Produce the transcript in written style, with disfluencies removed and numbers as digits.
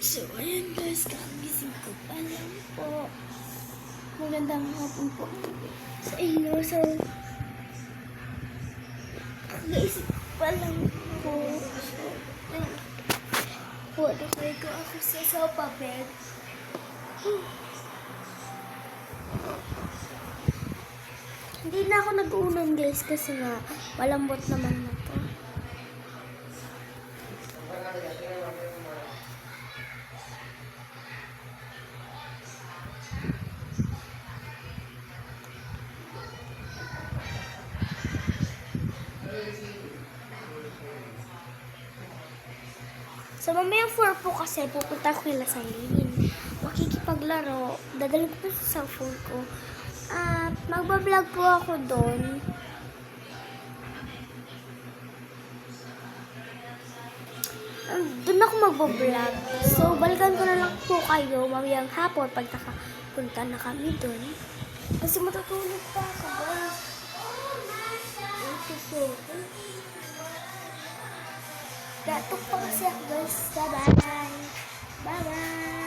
So, ayan guys, kakagising ko pa lang po. Magandang hapon po sa inyo. So, kakagising ko pa lang po. So, ayan. Nakay ko ako sa sofa bed. Hindi na ako nag-unan guys kasi nga malambot naman na to. So, mamaya 4 po kasi pupunta ko kila sa Eileen. Makikipaglaro. Dadalhin ko po sa cellphone ko. At magbablog po ako doon. Doon ako magbablog. So, balikan ko na lang po kayo mamayang hapon pag nakapunta na kami doon. Kasi matutulog pa ako, guys. Ito po. Datok pa kasi ako guys. Bye-bye. Bye-bye.